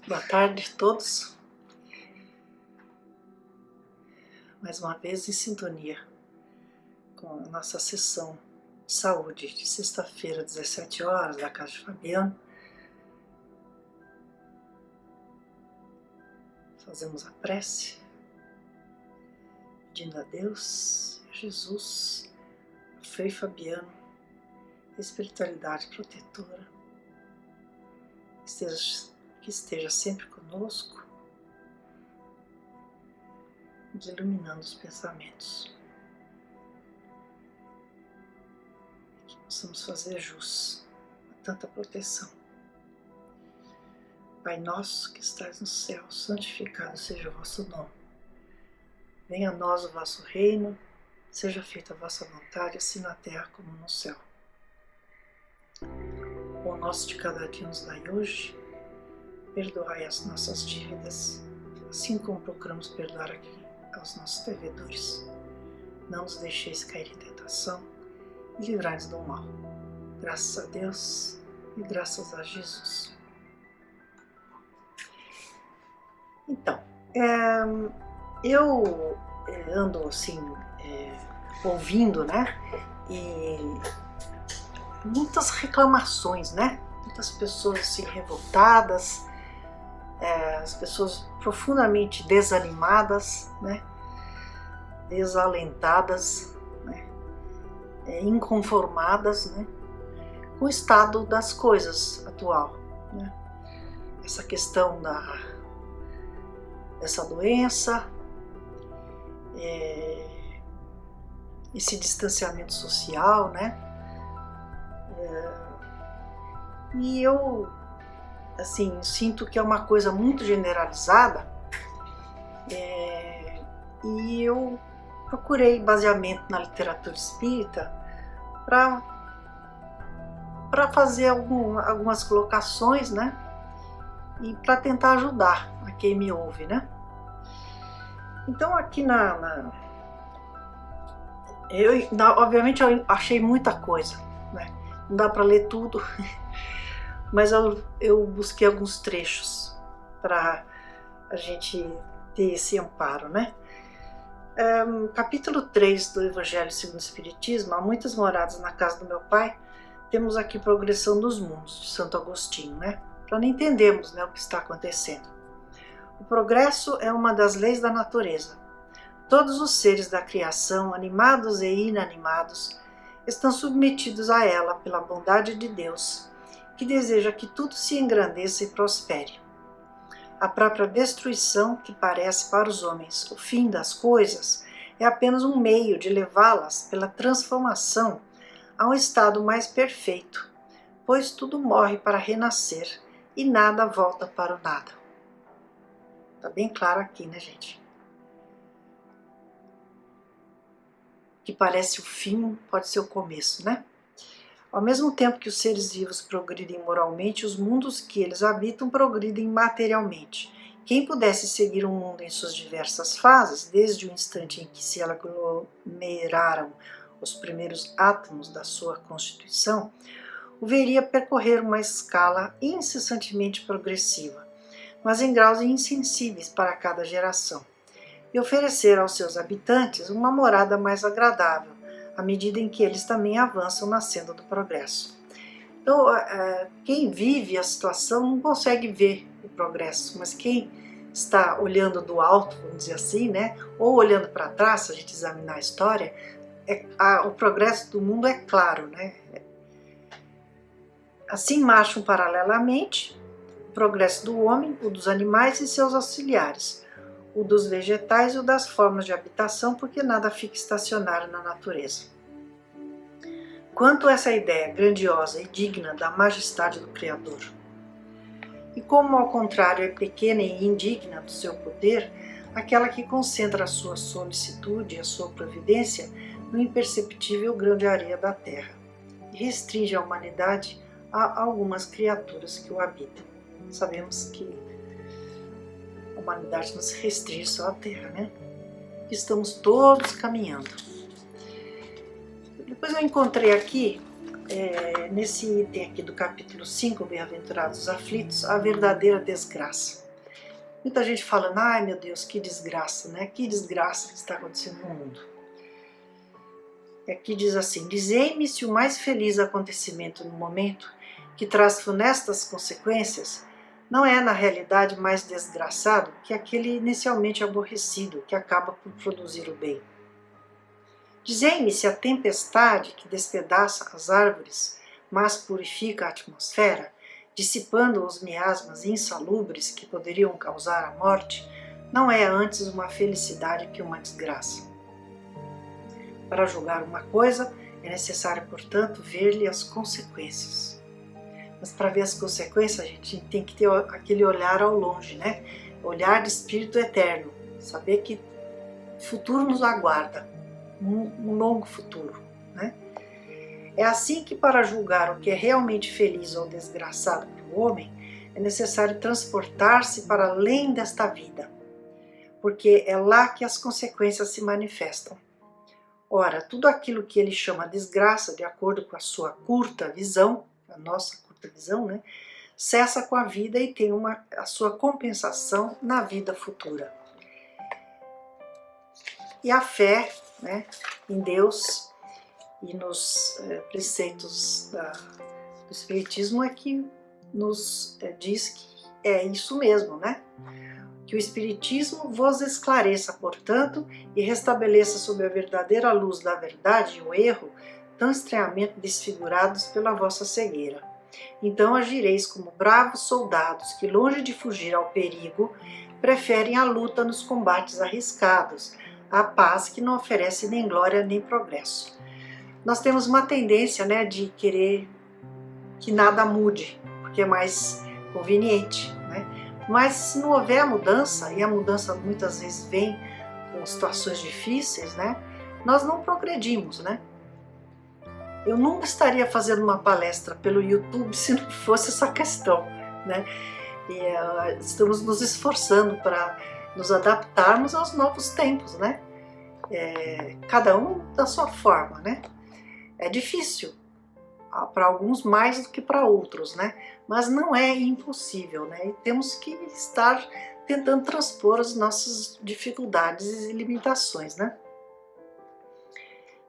Boa tarde a todos. Mais uma vez em sintonia com a nossa sessão de saúde de sexta-feira, 17 horas, da Casa de Fabiano. Fazemos a prece, pedindo a Deus, a Jesus, a Frei Fabiano, a espiritualidade protetora, que esteja sempre conosco, nos iluminando os pensamentos, que possamos fazer jus a tanta proteção. Pai nosso que estais no céu, santificado seja o vosso nome. Venha a nós o vosso reino, seja feita a vossa vontade, assim na terra como no céu. O pão nosso de cada dia nos dai hoje, perdoai as nossas dívidas, assim como procuramos perdoar aqui aos nossos devedores. Não nos deixeis cair em tentação e livrai-nos do mal. Graças a Deus e graças a Jesus. Então, eu ando assim, ouvindo, né, e muitas reclamações, né, muitas pessoas assim revoltadas, as pessoas profundamente desanimadas, né, desalentadas, né, inconformadas, né, com o estado das coisas atual, né, essa questão dessa doença, esse distanciamento social, né, e eu assim, sinto que é uma coisa muito generalizada, e eu procurei baseamento na literatura espírita para fazer algumas colocações, né, e para tentar ajudar a quem me ouve, né. Então aqui obviamente eu achei muita coisa, né, não dá para ler tudo, mas eu busquei alguns trechos para a gente ter esse amparo, né. Capítulo 3 do Evangelho segundo o Espiritismo, há muitas moradas na casa do meu pai, temos aqui Progressão dos Mundos, de Santo Agostinho, né, para não entendermos, né, o que está acontecendo. O progresso é uma das leis da natureza. Todos os seres da criação, animados e inanimados, estão submetidos a ela pela bondade de Deus, que deseja que tudo se engrandeça e prospere. A própria destruição, que parece para os homens o fim das coisas, é apenas um meio de levá-las pela transformação a um estado mais perfeito, pois tudo morre para renascer e nada volta para o nada. Está bem claro aqui, né, gente? Que parece o fim, pode ser o começo, né? Ao mesmo tempo que os seres vivos progridem moralmente, os mundos que eles habitam progridem materialmente. Quem pudesse seguir um mundo em suas diversas fases, desde o instante em que se aglomeraram os primeiros átomos da sua constituição, o veria percorrer uma escala incessantemente progressiva, mas em graus insensíveis para cada geração, e oferecer aos seus habitantes uma morada mais agradável, à medida em que eles também avançam na senda do progresso. Então, quem vive a situação não consegue ver o progresso, mas quem está olhando do alto, vamos dizer assim, né, ou olhando para trás, se a gente examinar a história, o progresso do mundo é claro, né? Assim marcham paralelamente o progresso do homem, o dos animais e seus auxiliares, o dos vegetais e o das formas de habitação, porque nada fica estacionário na natureza. Quanto a essa ideia grandiosa e digna da majestade do Criador, e como ao contrário é pequena e indigna do seu poder, aquela que concentra a sua solicitude e a sua providência no imperceptível grão de areia da terra, e restringe a humanidade a algumas criaturas que o habitam. Sabemos que a humanidade não se restringe só à terra, né? Estamos todos caminhando. Depois eu encontrei aqui nesse item aqui do capítulo 5, Bem-aventurados os aflitos, a verdadeira desgraça. Muita gente falando, ai meu Deus, que desgraça, né? Que desgraça que está acontecendo no mundo. E aqui diz assim, dizei-me se o mais feliz acontecimento no momento, que traz funestas consequências, não é na realidade mais desgraçado que aquele inicialmente aborrecido, que acaba por produzir o bem. Dizei-me se a tempestade que despedaça as árvores, mas purifica a atmosfera, dissipando os miasmas insalubres que poderiam causar a morte, não é antes uma felicidade que uma desgraça. Para julgar uma coisa, é necessário, portanto, ver-lhe as consequências. Mas para ver as consequências, a gente tem que ter aquele olhar ao longe, né? Olhar de espírito eterno, saber que o futuro nos aguarda, um longo futuro, né? É assim que para julgar o que é realmente feliz ou desgraçado para o homem, é necessário transportar-se para além desta vida, porque é lá que as consequências se manifestam. Ora, tudo aquilo que ele chama desgraça, de acordo com a sua curta visão, a nossa curta visão, né, cessa com a vida e tem a sua compensação na vida futura. E a fé, em Deus e nos preceitos do Espiritismo é que nos diz que é isso mesmo, né? Que o Espiritismo vos esclareça, portanto, e restabeleça sob a verdadeira luz da verdade e o erro, tão estranhamente desfigurados pela vossa cegueira. Então agireis como bravos soldados que, longe de fugir ao perigo, preferem a luta nos combates arriscados, a paz que não oferece nem glória nem progresso. Nós temos uma tendência, né, de querer que nada mude, porque é mais conveniente, né? Mas se não houver a mudança, e a mudança muitas vezes vem com situações difíceis, né, nós não progredimos, né? Eu nunca estaria fazendo uma palestra pelo YouTube se não fosse essa questão, né? E estamos nos esforçando para nos adaptarmos aos novos tempos, né? Cada um da sua forma, né? É difícil, para alguns mais do que para outros, né? Mas não é impossível, né? E temos que estar tentando transpor as nossas dificuldades e limitações, né?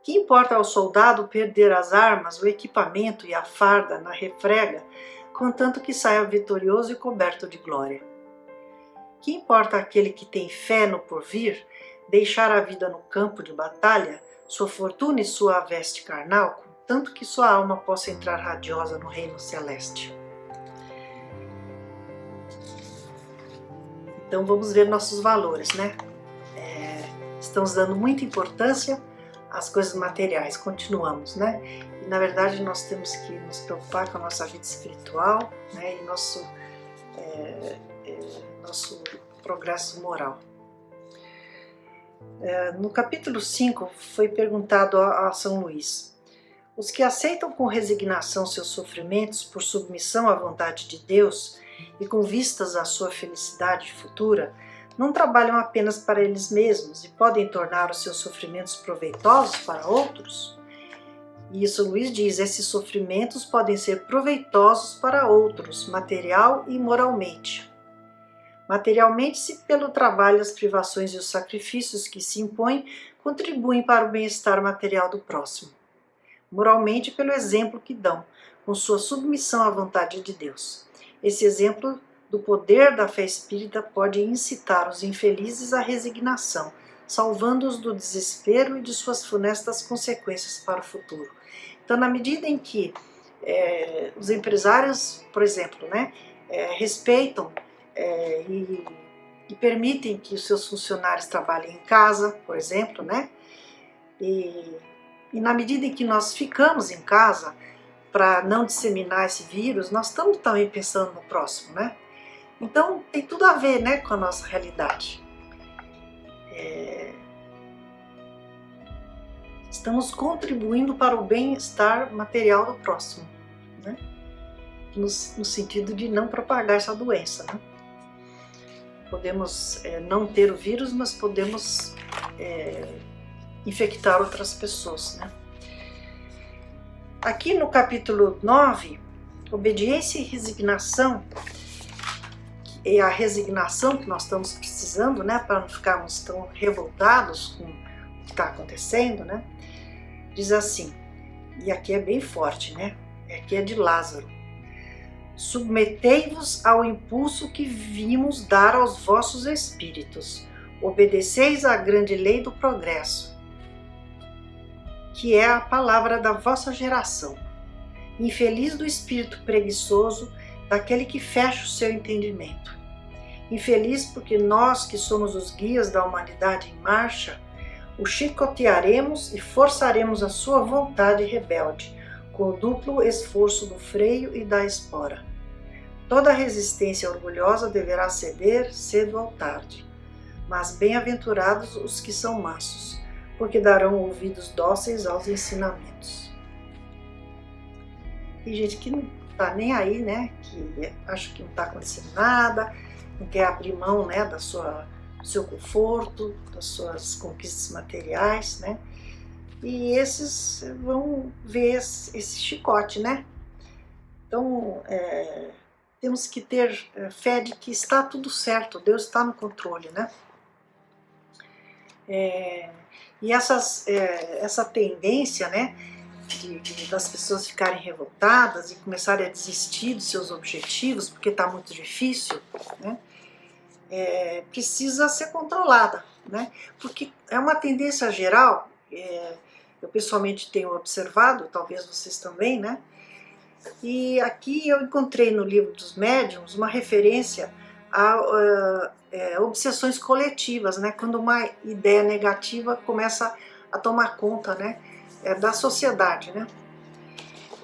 Que importa ao soldado perder as armas, o equipamento e a farda na refrega, contanto que saia vitorioso e coberto de glória? Que importa aquele que tem fé no porvir, deixar a vida no campo de batalha, sua fortuna e sua veste carnal, tanto que sua alma possa entrar radiosa no reino celeste? Então vamos ver nossos valores, né? Estamos dando muita importância às coisas materiais, continuamos, né? E na verdade nós temos que nos preocupar com a nossa vida espiritual, né? E nosso progresso moral. No capítulo 5 foi perguntado a São Luís: os que aceitam com resignação seus sofrimentos por submissão à vontade de Deus e com vistas à sua felicidade futura, não trabalham apenas para eles mesmos e podem tornar os seus sofrimentos proveitosos para outros? E São Luís diz: esses sofrimentos podem ser proveitosos para outros, material e moralmente. Materialmente, se pelo trabalho, as privações e os sacrifícios que se impõem contribuem para o bem-estar material do próximo. Moralmente, pelo exemplo que dão, com sua submissão à vontade de Deus. Esse exemplo do poder da fé espírita pode incitar os infelizes à resignação, salvando-os do desespero e de suas funestas consequências para o futuro. Então, na medida em que os empresários, por exemplo, né, respeitam e permitem que os seus funcionários trabalhem em casa, por exemplo, né? E na medida em que nós ficamos em casa para não disseminar esse vírus, nós estamos também pensando no próximo, né? Então tem tudo a ver, né, com a nossa realidade. Estamos contribuindo para o bem-estar material do próximo, né? No sentido de não propagar essa doença, né? Podemos não ter o vírus, mas podemos infectar outras pessoas, né? Aqui no capítulo 9, obediência e resignação, é a resignação que nós estamos precisando, né, para não ficarmos tão revoltados com o que está acontecendo, né? Diz assim, e aqui é bem forte, né? Aqui é de Lázaro. Submetei-vos ao impulso que vimos dar aos vossos espíritos. Obedeceis à grande lei do progresso, que é a palavra da vossa geração. Infeliz do espírito preguiçoso, daquele que fecha o seu entendimento. Infeliz porque nós, que somos os guias da humanidade em marcha, o chicotearemos e forçaremos a sua vontade rebelde, com o duplo esforço do freio e da espora. Toda resistência orgulhosa deverá ceder cedo ou tarde. Mas bem-aventurados os que são mansos, porque darão ouvidos dóceis aos ensinamentos. Tem gente que não tá nem aí, né? Que acha que não tá acontecendo nada, não quer abrir mão, né, do seu conforto, das suas conquistas materiais, né? E esses vão ver esse chicote, né? Então, temos que ter fé de que está tudo certo, Deus está no controle, né? E essa tendência, né, das pessoas ficarem revoltadas e começarem a desistir dos seus objetivos, porque está muito difícil, né, precisa ser controlada, né, porque é uma tendência geral, eu pessoalmente tenho observado, talvez vocês também, né, e aqui eu encontrei no livro dos médiuns uma referência a obsessões coletivas, né, quando uma ideia negativa começa a tomar conta, né, da sociedade, né.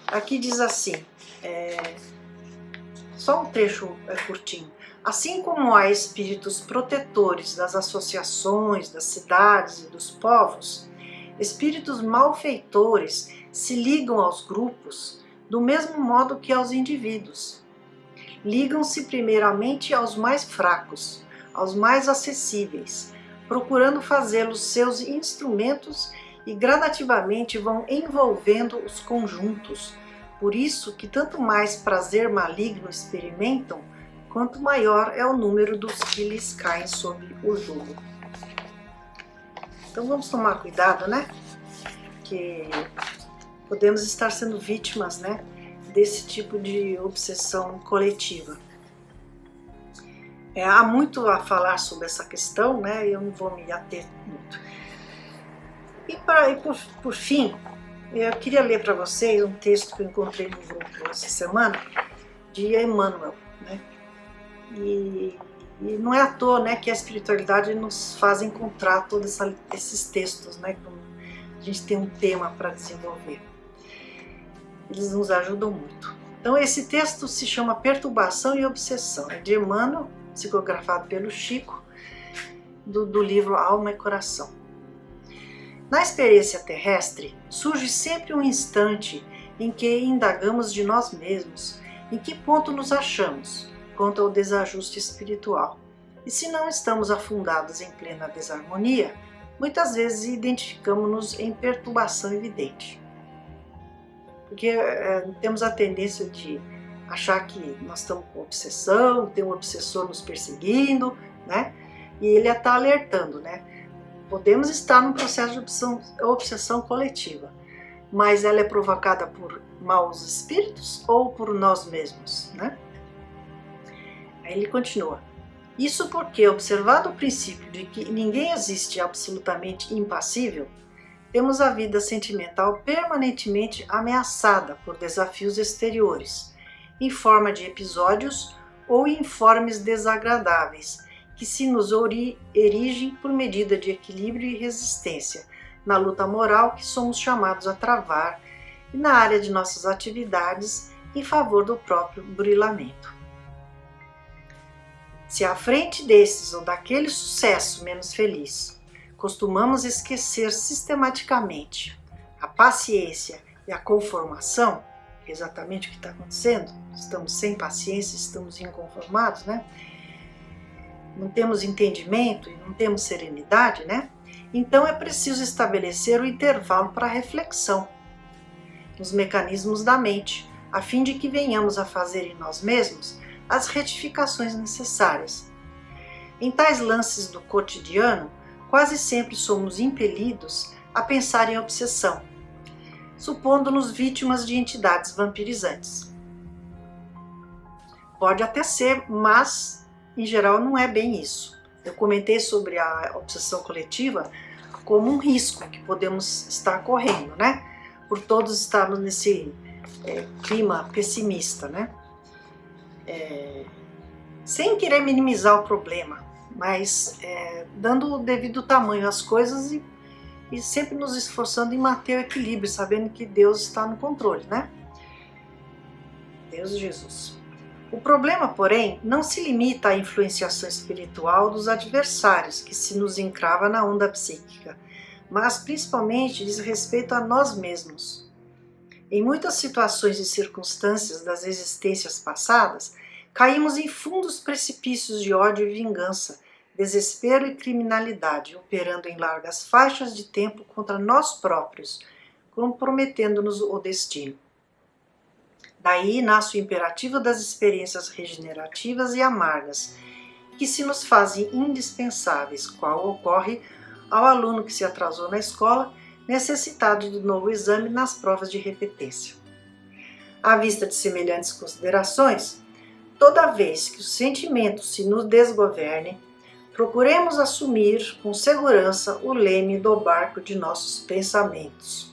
Aqui diz assim, só um trecho curtinho. Assim como há espíritos protetores das associações, das cidades e dos povos, espíritos malfeitores se ligam aos grupos do mesmo modo que aos indivíduos. Ligam-se primeiramente aos mais fracos, aos mais acessíveis, procurando fazê-los seus instrumentos e gradativamente vão envolvendo os conjuntos. Por isso que tanto mais prazer maligno experimentam, quanto maior é o número dos que lhes caem sob o jugo. Então vamos tomar cuidado, né? Que podemos estar sendo vítimas, né, desse tipo de obsessão coletiva. Há muito a falar sobre essa questão, né? Eu não vou me ater muito. E por fim, eu queria ler para vocês um texto que eu encontrei no grupo essa semana, de Emmanuel, né? E não é à toa, né, que a espiritualidade nos faz encontrar todos esses textos, né? A gente tem um tema para desenvolver. Eles nos ajudam muito. Então esse texto se chama Perturbação e Obsessão, é de Emmanuel, psicografado pelo Chico, do livro Alma e Coração. Na experiência terrestre, surge sempre um instante em que indagamos de nós mesmos em que ponto nos achamos quanto ao desajuste espiritual. E se não estamos afundados em plena desarmonia, muitas vezes identificamos-nos em perturbação evidente. Porque temos a tendência de achar que nós estamos com obsessão, tem um obsessor nos perseguindo, né? E ele está alertando, né? Podemos estar num processo de obsessão coletiva, mas ela é provocada por maus espíritos ou por nós mesmos, né? Aí ele continua. Isso porque, observado o princípio de que ninguém existe absolutamente impassível, temos a vida sentimental permanentemente ameaçada por desafios exteriores, em forma de episódios ou informes desagradáveis, que se nos erigem por medida de equilíbrio e resistência na luta moral que somos chamados a travar e na área de nossas atividades em favor do próprio burilamento. Se à frente desses ou daquele sucesso menos feliz, costumamos esquecer sistematicamente a paciência e a conformação, que é exatamente o que está acontecendo, estamos sem paciência, estamos inconformados, né? Não temos entendimento e não temos serenidade, né? Então é preciso estabelecer o intervalo para a reflexão. nos mecanismos da mente, a fim de que venhamos a fazer em nós mesmos as retificações necessárias. Em tais lances do cotidiano, quase sempre somos impelidos a pensar em obsessão, supondo-nos vítimas de entidades vampirizantes. Pode até ser, mas em geral não é bem isso. Eu comentei sobre a obsessão coletiva como um risco que podemos estar correndo, né? Por todos estarmos nesse clima pessimista, né? Sem querer minimizar o problema, mas dando o devido tamanho às coisas e sempre nos esforçando em manter o equilíbrio, sabendo que Deus está no controle, né? Deus e Jesus. O problema, porém, não se limita à influenciação espiritual dos adversários que se nos encrava na onda psíquica, mas principalmente diz respeito a nós mesmos. Em muitas situações e circunstâncias das existências passadas, caímos em fundos precipícios de ódio e vingança, desespero e criminalidade, operando em largas faixas de tempo contra nós próprios, comprometendo-nos o destino. Daí nasce o imperativo das experiências regenerativas e amargas, que se nos fazem indispensáveis, qual ocorre ao aluno que se atrasou na escola, necessitado de novo exame nas provas de repetência. À vista de semelhantes considerações, toda vez que os sentimentos se nos desgovernem, procuremos assumir com segurança o leme do barco de nossos pensamentos.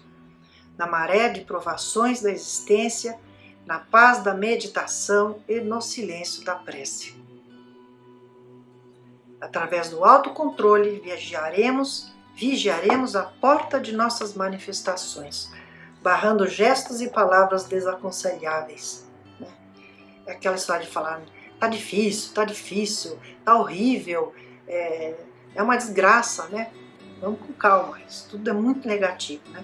Na maré de provações da existência, na paz da meditação e no silêncio da prece. Através do autocontrole, vigiaremos a porta de nossas manifestações, barrando gestos e palavras desaconselháveis. É aquela história de falar, tá difícil, tá horrível, é uma desgraça, né? Vamos com calma, isso tudo é muito negativo, né?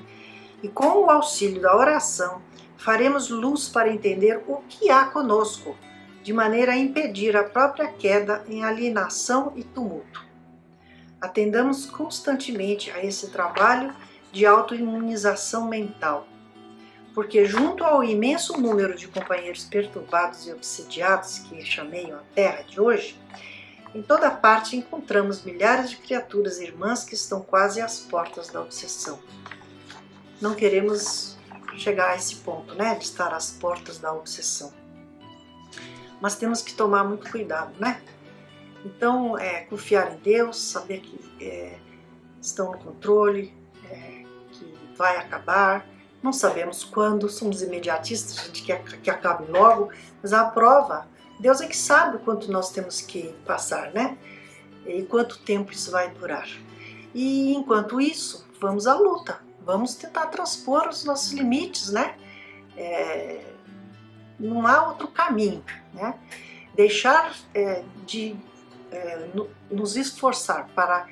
E com o auxílio da oração, faremos luz para entender o que há conosco, de maneira a impedir a própria queda em alienação e tumulto. Atendamos constantemente a esse trabalho de autoimunização mental, porque junto ao imenso número de companheiros perturbados e obsidiados que chameiam a Terra de hoje, em toda parte encontramos milhares de criaturas irmãs que estão quase às portas da obsessão. Não queremos chegar a esse ponto, né, de estar às portas da obsessão. Mas temos que tomar muito cuidado, né? Então, confiar em Deus, saber que estão no controle, que vai acabar. Não sabemos quando, somos imediatistas, a gente quer que acabe logo, mas a prova, Deus é que sabe o quanto nós temos que passar, né? E quanto tempo isso vai durar. E enquanto isso, vamos à luta, vamos tentar transpor os nossos limites, né? Não há outro caminho, né? Deixar de nos esforçar para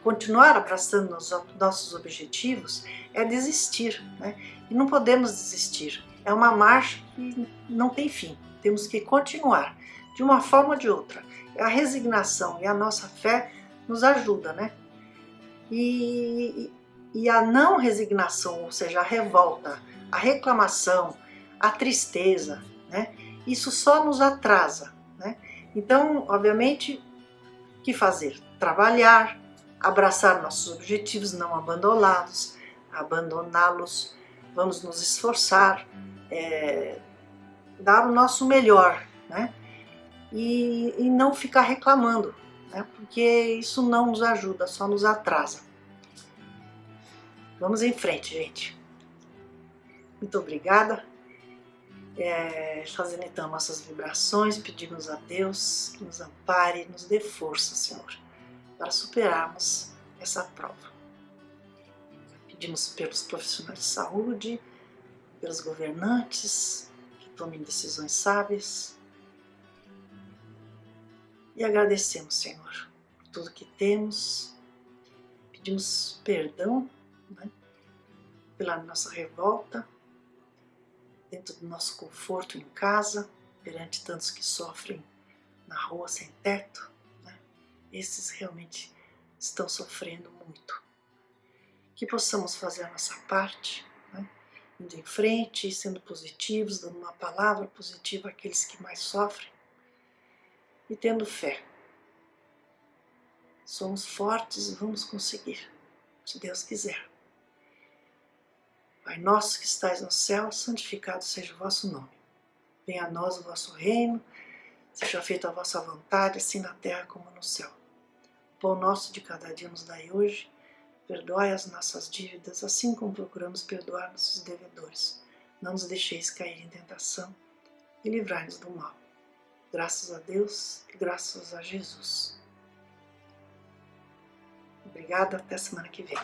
continuar abraçando nossos objetivos, é desistir, né? E não podemos desistir. É uma marcha que não tem fim. Temos que continuar, de uma forma ou de outra. A resignação e a nossa fé nos ajuda, né? E a não resignação, ou seja, a revolta, a reclamação, a tristeza, né? Isso só nos atrasa, né? Então, obviamente, o que fazer? Trabalhar, abraçar nossos objetivos, não abandoná-los, vamos nos esforçar, dar o nosso melhor, né? E não ficar reclamando, né? Porque isso não nos ajuda, só nos atrasa. Vamos em frente, gente. Muito obrigada. Fazendo então nossas vibrações, pedimos a Deus que nos ampare, nos dê força, Senhor, para superarmos essa prova. Pedimos pelos profissionais de saúde, pelos governantes, que tomem decisões sábias. E agradecemos, Senhor, por tudo que temos. Pedimos perdão, né, pela nossa revolta, dentro do nosso conforto em casa, perante tantos que sofrem na rua sem teto, né? Esses realmente estão sofrendo muito. Que possamos fazer a nossa parte, indo em frente, sendo positivos, dando uma palavra positiva àqueles que mais sofrem e tendo fé. Somos fortes e vamos conseguir, se Deus quiser. Pai nosso que estais no céu, santificado seja o vosso nome. Venha a nós o vosso reino, seja feita a vossa vontade, assim na terra como no céu. O pão nosso de cada dia nos dai hoje, perdoai as nossas dívidas, assim como procuramos perdoar nossos devedores. Não nos deixeis cair em tentação e livrai-nos do mal. Graças a Deus e graças a Jesus. Obrigada, até semana que vem.